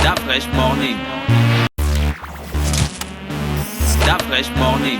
Da Fresh Morning. Da Fresh Morning.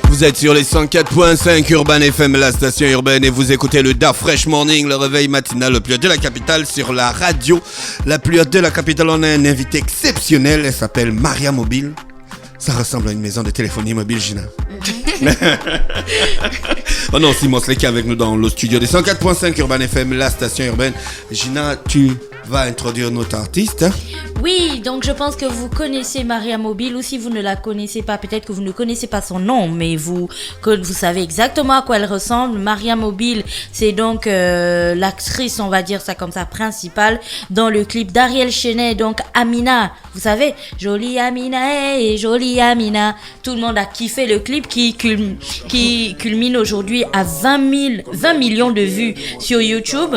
Vous êtes sur les 104.5 Urban FM, la station urbaine, et vous écoutez le Da Fresh Morning, le réveil matinal le plus hot de la capitale sur la radio. La plus haute de la capitale, on a un invité exceptionnel, elle s'appelle Maria Mobile. Ça ressemble à une maison de téléphonie mobile, Gina. Oh non, Simon Slek est avec nous dans le studio des 104.5 Urban FM, la station urbaine. Gina, tu vas introduire notre artiste. Oui, donc je pense que vous connaissez Maria Mobile, ou si vous ne la connaissez pas, peut-être que vous ne connaissez pas son nom, mais vous savez exactement à quoi elle ressemble. Maria Mobile, c'est donc l'actrice, on va dire ça comme ça, principale dans le clip d'Ariel Chenet, donc Amina. Vous savez, jolie Amina, hey, jolie Amina. Tout le monde a kiffé le clip qui culmine aujourd'hui à 20 millions de vues sur YouTube.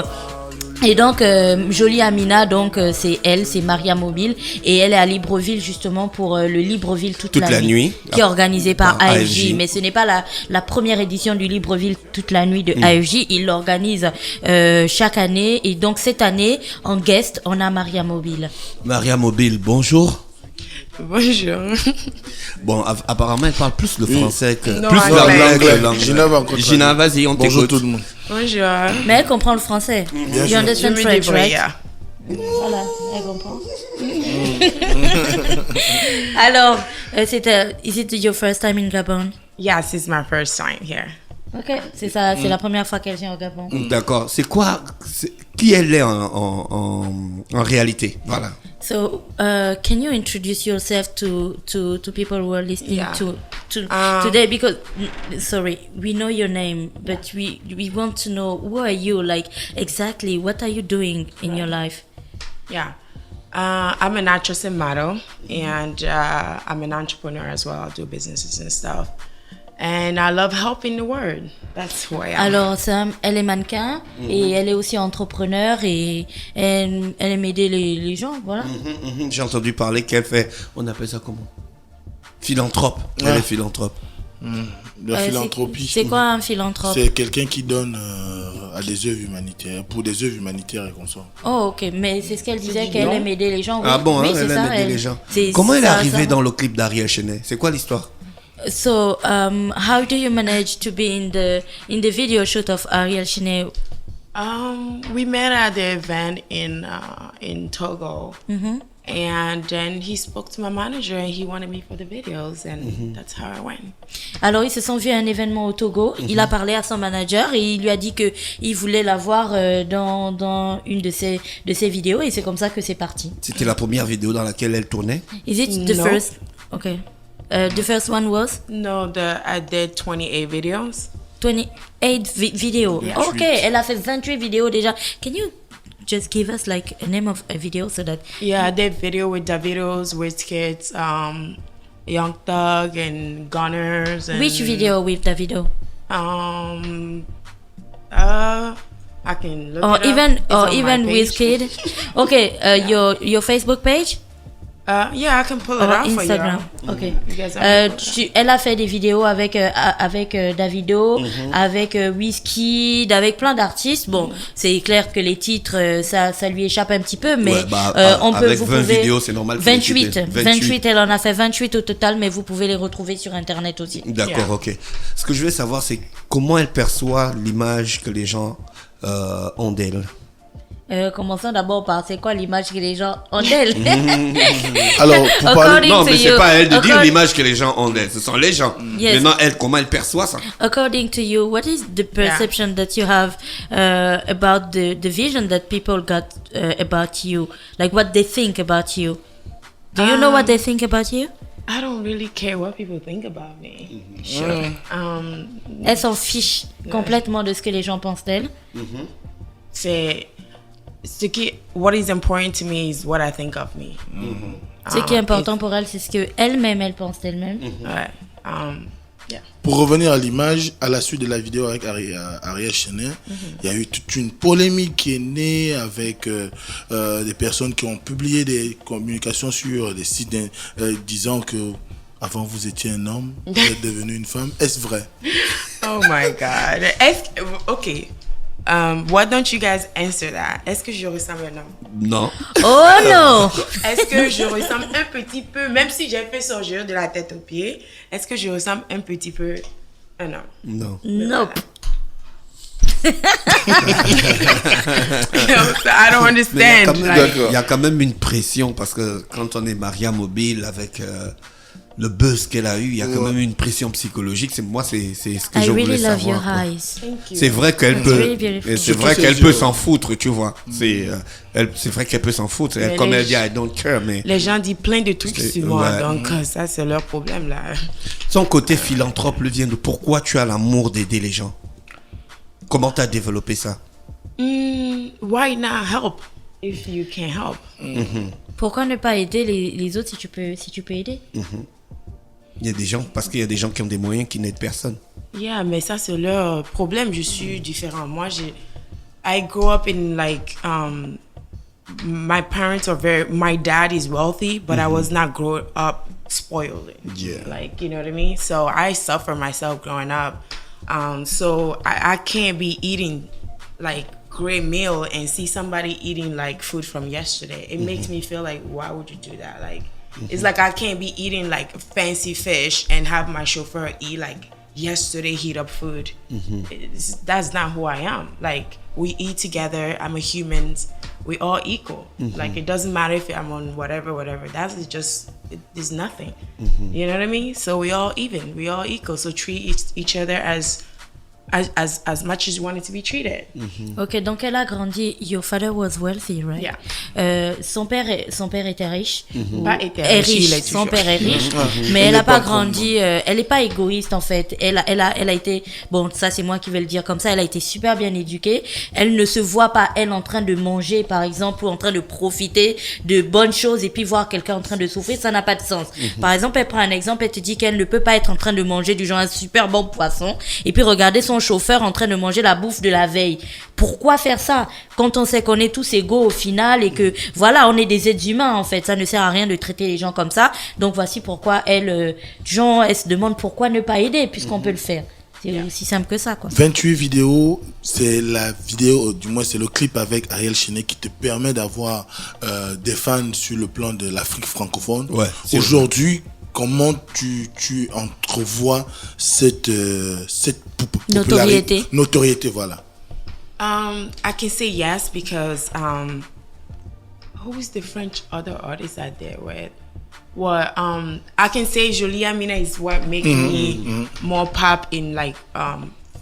Et donc, Jolie Amina, donc c'est elle, c'est Maria Mobile, et elle est à Libreville justement pour le Libreville toute la nuit, qui est organisé par AFJ. Mais ce n'est pas la première édition du Libreville toute la nuit de AFJ, il l'organise chaque année, et donc cette année, en guest, on a Maria Mobile. Maria Mobile, bonjour. Bonjour. Bon, apparemment, elle parle plus le français que Non, plus l'anglais que l'anglais. Gina, vas-y, on Bonjour t'écoute. tout le monde. Bonjour. Mais elle comprend le français. Bien You sûr. understand Je me French, débrouille, right? yeah. Voilà, elle comprend. Alors, is it your first time in Gabon? Yes, it's my first time here. Ok, c'est ça, c'est la première fois qu'elle vient au Gabon. D'accord. Qui elle est en réalité? Voilà. So, can you introduce yourself to people who are listening to today? Because, sorry, we know your name, but we want to know who are you? Like, exactly, what are you doing in your life? Yeah. I'm an actress and model, and I'm an entrepreneur as well. I do businesses and stuff. And I love helping the world. That's who I am. Alors, Sam, elle est mannequin et elle est aussi entrepreneur et elle aime aider les gens, voilà. J'ai entendu parler qu'elle fait, on appelle ça comment? Philanthrope. Elle est philanthrope. La philanthropie. C'est quoi un philanthrope? C'est quelqu'un qui donne à des œuvres humanitaires, pour des œuvres humanitaires et comme ça. Oh, ok, mais c'est ce qu'elle disait, qu'elle aime aider les gens. Oui. Ah bon, oui, hein, elle aime aider les gens. Comment elle est arrivée dans le clip d'Ariel Chenet? C'est quoi l'histoire? So, how do you manage to be in the video shoot of Ariel Chenet? We met at the event in Togo, and then he spoke to my manager, and he wanted me for the videos, and that's how I went. Alors, ils se sont vus à un événement au Togo. Il a parlé à son manager et il lui a dit que il voulait la voir dans une de ses vidéos, et c'est comme ça que c'est parti. C'était la première vidéo dans laquelle elle tournait? Is it the No. first? Okay. The first one was No, I did 28 videos. 28 vidéos. Yeah. Ok, elle a fait 28 vidéos déjà. Can you just give us like a name of a video so that... Yeah, I did video with Davidos, WizKids, Young Thug, and Gunners. And, Which video with Davido? I can look Or it up. even It's on my even page. WizKid? Okay, your Facebook page? Yeah, I can pull it Or out Instagram? for you. Ok. You guys have to pull it Elle a fait des vidéos avec Davido, avec Wizkid, avec plein d'artistes. Bon, c'est clair que les titres, ça lui échappe un petit peu, mais Ouais, on peut, avec vous 20 pouvez... vidéos, c'est normal. 28, elle en a fait 28 au total, mais vous pouvez les retrouver sur Internet aussi. D'accord, Yeah. ok. Ce que je veux savoir, c'est comment elle perçoit l'image que les gens ont d'elle. Commençons d'abord par c'est quoi l'image que les gens ont d'elle. Alors, pour parler... According Non, to mais c'est you- pas à elle de dire accord- l'image que les gens ont d'elle. Ce sont les gens. Yes. Maintenant, elle, comment elle perçoit ça? According to you, what is the perception that you have about the vision that people got about you? Like what they think about you? Do you know what they think about you? I don't really care what people think about me. Elle s'en fiche complètement de ce que les gens pensent d'elle. C'est ce qui, what is important to me is what I think of me. Ce qui est important pour elle, c'est ce que elle pense d'elle-même. Ouais. Yeah. Pour revenir à l'image, à la suite de la vidéo avec Ariel Chenet, il y a eu toute une polémique qui est née avec des personnes qui ont publié des communications sur des sites disant que avant vous étiez un homme, vous êtes devenu une femme. Est-ce vrai? Oh my God. Okay. Why don't you guys answer that? Est-ce que je ressemble à un homme? Non. Oh non! Est-ce que je ressemble un petit peu, même si j'ai fait sortir de la tête aux pieds, est-ce que je ressemble un petit peu à un homme? Non. Nope. I don't Mais understand. il y a quand même une pression parce que quand on est Maria Mobile avec le buzz qu'elle a eu, il y a quand même une pression psychologique. C'est ce que I je voulais really love savoir. your quoi. eyes. Thank you. C'est vrai qu'elle It's peut, really beautiful. et c'est Surtout vrai ses qu'elle yeux. peut s'en foutre, tu vois. C'est vrai qu'elle peut s'en foutre. Mais Comme les- elle dit, I don't care, mais Les gens disent plein de trucs sur moi, ouais. donc ça c'est leur problème là. son côté philanthrope le vient de pourquoi tu as l'amour d'aider les gens. Comment tu as développé ça? Why not help if you can help? Pourquoi ne pas aider les autres si tu peux aider? Il y a des gens, parce qu'il y a des gens qui ont des moyens qui n'aident personne. Yeah, mais ça c'est leur problème. Je suis différent. Moi, I grew up in like my parents are my dad is wealthy, but I was not grown up spoiled. Yeah. Like, you know what I mean? So I suffer myself growing up. So I can't be eating like great meal and see somebody eating like food from yesterday. It makes me feel like, why would you do that? Like, it's like I can't be eating like fancy fish and have my chauffeur eat like yesterday heat up food. That's not who I am. Like, we eat together. I'm a human. We all equal. Like, it doesn't matter if I'm on whatever. That is just, there's nothing. You know what I mean? So we all even. We all equal. So treat each other as much as you want it to be treated. Ok, donc elle a grandi. Your father was wealthy, right? Yeah. Son père était riche. Pas été Est riche, il est riche. Son toujours. père est riche, mais elle n'a pas grandi. Elle n'est pas égoïste en fait. Elle a été. Bon, ça c'est moi qui vais le dire comme ça. Elle a été super bien éduquée. Elle ne se voit pas elle en train de manger par exemple ou en train de profiter de bonnes choses et puis voir quelqu'un en train de souffrir. Ça n'a pas de sens. Par exemple, elle prend un exemple. Elle te dit qu'elle ne peut pas être en train de manger du genre un super bon poisson et puis regarder son chauffeur en train de manger la bouffe de la veille. Pourquoi faire ça quand on sait qu'on est tous égaux au final et que voilà, on est des êtres humains en fait. Ça ne sert à rien de traiter les gens comme ça. Donc voici pourquoi elle se demande pourquoi ne pas aider puisqu'on peut le faire. C'est aussi simple que ça quoi. 28 vidéos, c'est la vidéo, du moins c'est le clip avec Ariel Chenet qui te permet d'avoir des fans sur le plan de l'Afrique francophone. Ouais, c'est aujourd'hui, comment tu entrevois cette notoriété, voilà. I can say yes because who is the French other artist out there with? Well, I can say Jolie Amina is what makes me more pop in like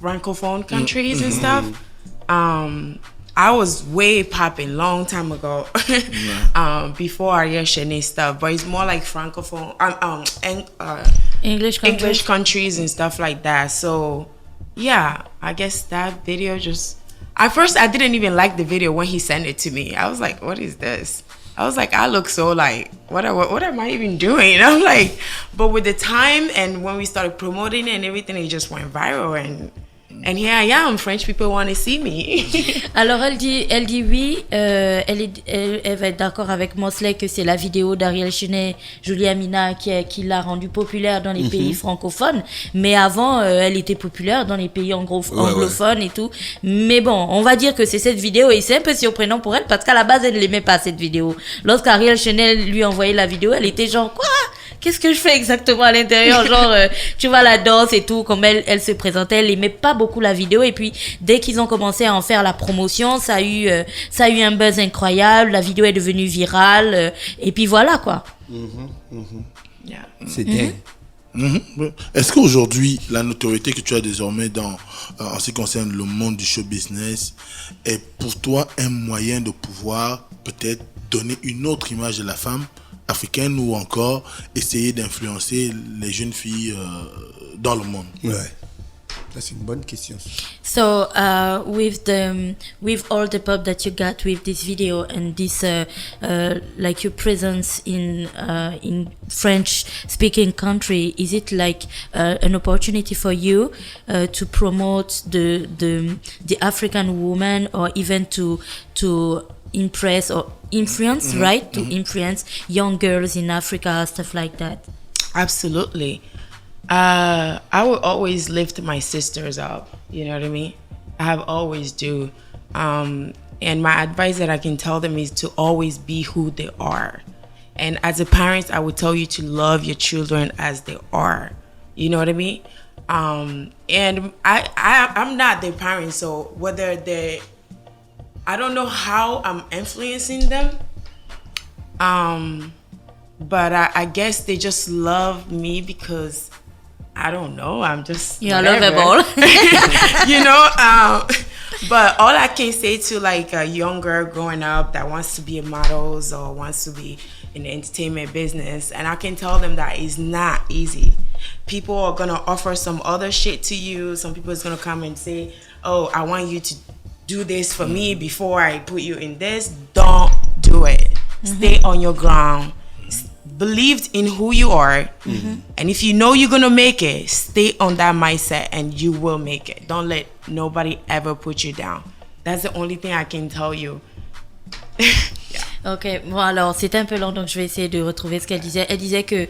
francophone countries and stuff. I was way popping long time ago before Ariel Chenet stuff, but it's more like francophone, English countries and stuff like that. So yeah, I guess that video just. At first, I didn't even like the video when he sent it to me. I was like, "What is this?" I was like, "I look so like what am I even doing?" I'm like, but with the time and when we started promoting it and everything, it just went viral and here I am. French people want to see me. Alors elle dit oui, elle va être d'accord avec Mosley que c'est la vidéo d'Ariel Chenet, Jolie Amina qui l'a rendue populaire dans les pays francophones, mais avant elle était populaire dans les pays anglophones et tout. Mais bon, on va dire que c'est cette vidéo et c'est un peu surprenant pour elle parce qu'à la base elle n'aimait pas cette vidéo. Lorsqu'Ariel Chenet lui envoyait la vidéo, elle était genre quoi? Qu'est-ce que je fais exactement à l'intérieur? Genre, tu vois la danse et tout, comme elle se présentait, elle aimait pas beaucoup la vidéo. Et puis, dès qu'ils ont commencé à en faire la promotion, ça a eu un buzz incroyable. La vidéo est devenue virale. Et puis voilà, quoi. Yeah. C'est dingue. Est-ce qu'aujourd'hui, la notoriété que tu as désormais en ce qui concerne le monde du show business est pour toi un moyen de pouvoir peut-être donner une autre image de la femme africaine ou encore essayer d'influencer les jeunes filles dans le monde? Ouais. Ça, c'est une bonne question. So, with all the pub that you got with this video and this, like your presence in French-speaking country, is it like an opportunity for you to promote the African woman, or even to impress or influence, right? To influence young girls in Africa, stuff like that. Absolutely. I will always lift my sisters up. You know what I mean? I have always do. And my advice that I can tell them is to always be who they are. And as a parent, I would tell you to love your children as they are. You know what I mean? And I'm not their parent, so whether I don't know how I'm influencing them. But I guess they just love me because I don't know. I'm just lovable. You know. But all I can say to like a young girl growing up that wants to be a model or wants to be in the entertainment business, and I can tell them that it's not easy. People are gonna offer some other shit to you. Some people is gonna come and say, "Oh, I want you to do this for me before I put you in this." Don't do it. Stay on your ground. Believe in who you are, and if you know you're gonna make it, stay on that mindset and you will make it. Don't let nobody ever put you down. That's the only thing I can tell you. Ok, bon alors c'était un peu long, donc je vais essayer de retrouver ce qu'elle disait. Elle disait que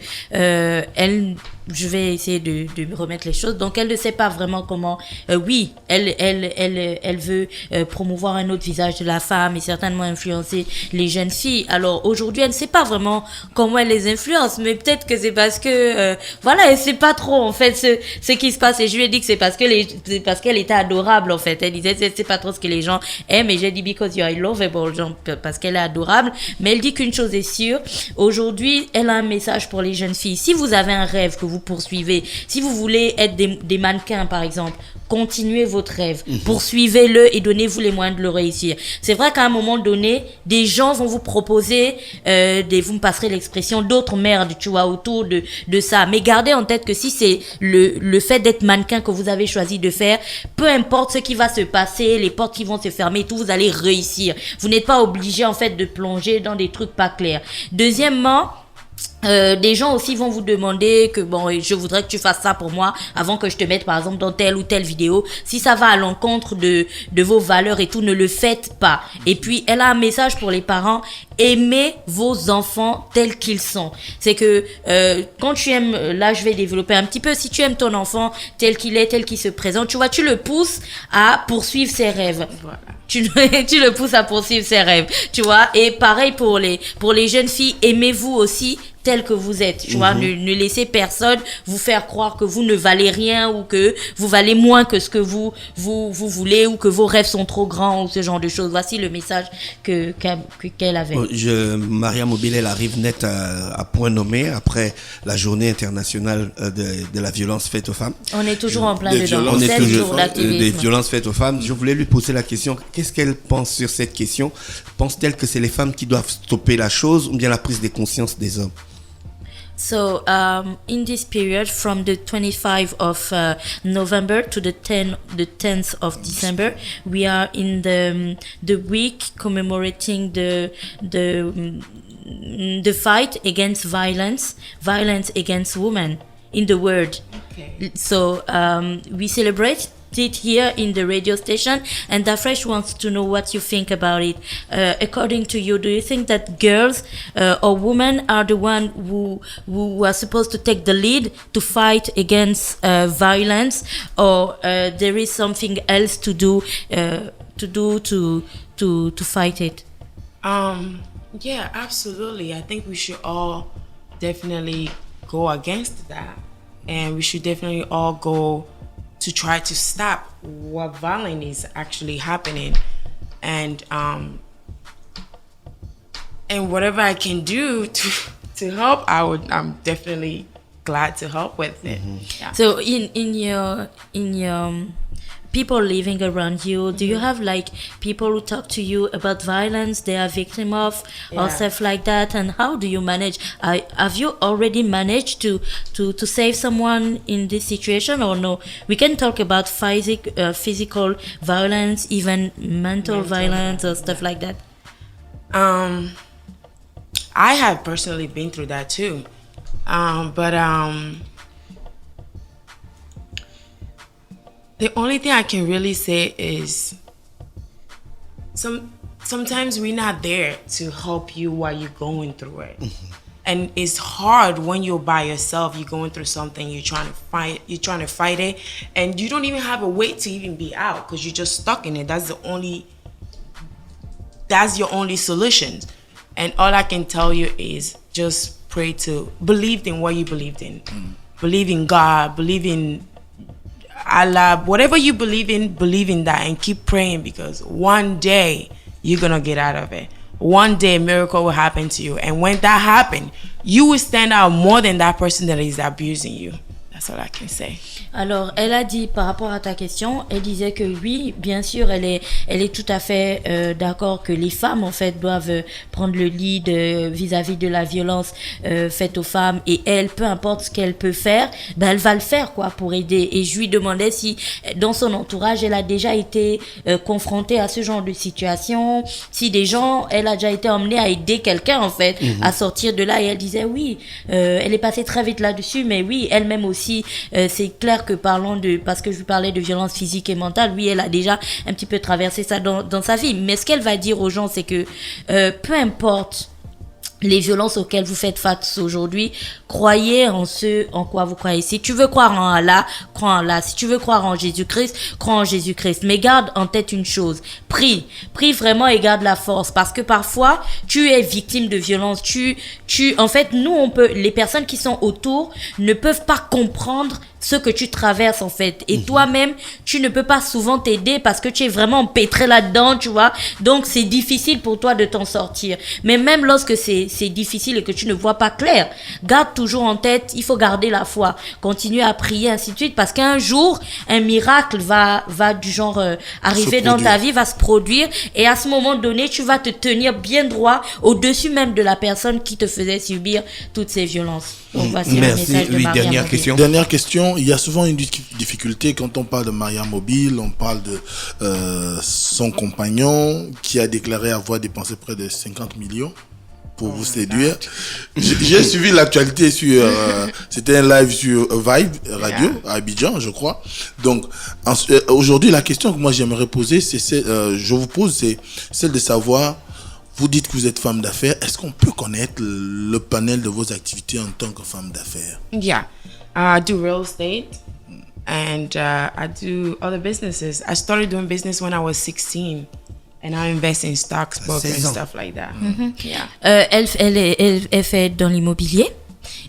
je vais essayer de remettre les choses. Donc elle ne sait pas vraiment comment. Oui, elle veut promouvoir un autre visage de la femme et certainement influencer les jeunes filles. Alors aujourd'hui, elle ne sait pas vraiment comment elle les influence, mais peut-être que c'est parce que voilà, elle sait pas trop en fait ce qui se passe. Et je lui ai dit que c'est parce qu'elle était adorable en fait. Elle disait c'est pas trop ce que les gens aiment. Et j'ai dit because you are lovable, genre parce qu'elle est adorable. Mais elle dit qu'une chose est sûre, aujourd'hui, elle a un message pour les jeunes filles. Si vous avez un rêve que vous poursuivez, si vous voulez être des mannequins par exemple, continuez votre rêve, poursuivez-le et donnez-vous les moyens de le réussir. C'est vrai qu'à un moment donné, des gens vont vous proposer, vous me passerez l'expression, d'autres merdes, tu vois, autour de ça. Mais gardez en tête que si c'est le fait d'être mannequin que vous avez choisi de faire, peu importe ce qui va se passer, les portes qui vont se fermer, tout, vous allez réussir. Vous n'êtes pas obligé en fait de plonger dans des trucs pas clairs. Deuxièmement, des gens aussi vont vous demander que bon, je voudrais que tu fasses ça pour moi avant que je te mette par exemple dans telle ou telle vidéo. Si ça va à l'encontre de vos valeurs et tout, ne le faites pas. Et puis elle a un message pour les parents: aimez vos enfants tels qu'ils sont. C'est que quand tu aimes, là je vais développer un petit peu, si tu aimes ton enfant tel qu'il est, tel qu'il se présente, tu vois, tu le pousses à poursuivre ses rêves. Voilà. Tu le pousses à poursuivre ses rêves, tu vois. Et pareil pour les jeunes filles, aimez-vous aussi tel que vous êtes, tu vois. Ne laissez personne vous faire croire que vous ne valez rien ou que vous valez moins que ce que vous voulez ou que vos rêves sont trop grands ou ce genre de choses. Voici le message qu'elle avait. Maria Mobile, elle arrive net à point nommé après la journée internationale de la violence faite aux femmes. On est toujours en plein dedans. On est toujours des violences faites aux femmes. Je voulais lui poser la question, qu'est-ce qu'elle pense sur cette question? Pense-t-elle que c'est les femmes qui doivent stopper la chose ou bien la prise de conscience des hommes? So in this period from the 25th of November to the 10th of December, we are in the week commemorating the fight against violence against women in the world. Okay. So we celebrate it here in the radio station, and Dafresh wants to know what you think about it. According to you, do you think that girls or women are the one who are supposed to take the lead to fight against violence, or there is something else to do to fight it? Yeah, absolutely. I think we should all definitely go against that, and we should definitely all go to try to stop what violence is actually happening, and whatever I can do to help, I'm definitely glad to help with it. Yeah. So in your people living around you, do you have like people who talk to you about violence they are victim of or stuff like that? And how do you manage? Have you already managed to save someone in this situation or no? We can talk about physical violence, even mental violence or stuff like that. I have personally been through that too. But the only thing I can really say is sometimes we're not there to help you while you're going through it. And it's hard when you're by yourself, you're going through something, you're trying to fight it, and you don't even have a way to even be out because you're just stuck in it. That's your only solution. And all I can tell you is just pray to believe in what you believed in. Believe in God, believe in Allah, whatever you believe in that, and keep praying, because one day you're gonna get out of it. One day a miracle will happen to you, and when that happens, you will stand out more than that person that is abusing you. That's all I can say. Alors, elle a dit par rapport à ta question, elle disait que oui, bien sûr, elle est tout à fait d'accord que les femmes en fait doivent prendre le lead vis-à-vis de la violence faite aux femmes, et elle, peu importe ce qu'elle peut faire, ben elle va le faire quoi pour aider. Et je lui demandais si dans son entourage elle a déjà été confrontée à ce genre de situation, si des gens, elle a déjà été emmenée à aider quelqu'un en fait à sortir de là, et elle disait oui, elle est passée très vite là-dessus, mais oui, elle-même aussi, c'est clair que parce que je lui parlais de violence physique et mentale, oui, elle a déjà un petit peu traversé ça dans sa vie. Mais ce qu'elle va dire aux gens, c'est que peu importe les violences auxquelles vous faites face aujourd'hui, croyez en ce en quoi vous croyez. Si tu veux croire en Allah, crois en Allah. Si tu veux croire en Jésus-Christ, crois en Jésus-Christ. Mais garde en tête une chose, prie vraiment et garde la force, parce que parfois tu es victime de violence. En fait, les personnes qui sont autour ne peuvent pas comprendre ce que tu traverses en fait, et toi-même tu ne peux pas souvent t'aider parce que tu es vraiment empêtré là-dedans, tu vois, donc c'est difficile pour toi de t'en sortir. Mais même lorsque c'est difficile et que tu ne vois pas clair, garde toujours en tête, il faut garder la foi, continuer à prier, ainsi de suite, parce qu'un jour un miracle va du genre arriver dans ta vie, va se produire, et à ce moment donné tu vas te tenir bien droit au-dessus même de la personne qui te faisait subir toutes ces violences. Donc voici un message de Maria Mobile. Dernière question, il y a souvent une difficulté quand on parle de Maria Mobile, on parle de son compagnon qui a déclaré avoir dépensé près de 50 millions pour vous séduire. J'ai suivi l'actualité sur c'était un live sur Vibe Radio à Abidjan, je crois. Donc aujourd'hui, la question que moi j'aimerais poser, c'est celle de savoir, vous dites que vous êtes femme d'affaires, est-ce qu'on peut connaître le panel de vos activités en tant que femme d'affaires? Yeah, I do real estate, and I do other businesses. I started doing business when I was 16, and I invest in stocks, books, and stuff like that. Yeah. Elle fait dans l'immobilier.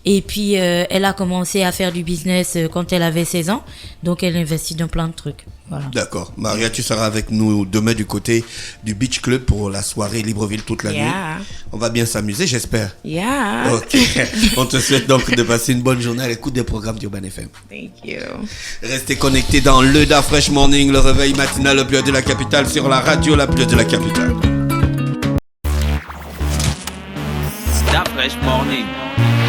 Et puis, elle a commencé à faire du business quand elle avait 16 ans. Donc, elle investit dans plein de trucs. Voilà. D'accord. Maria, tu seras avec nous demain du côté du Beach Club pour la soirée Libreville toute la nuit. On va bien s'amuser, j'espère. Yeah. Ok. On te souhaite donc de passer une bonne journée à l'écoute des programmes d'Urban FM. Thank you. Restez connectés dans le Da Fresh Morning, le réveil matinal le plus haut de la capitale, sur la radio la plus haute de la capitale. Da Fresh Morning.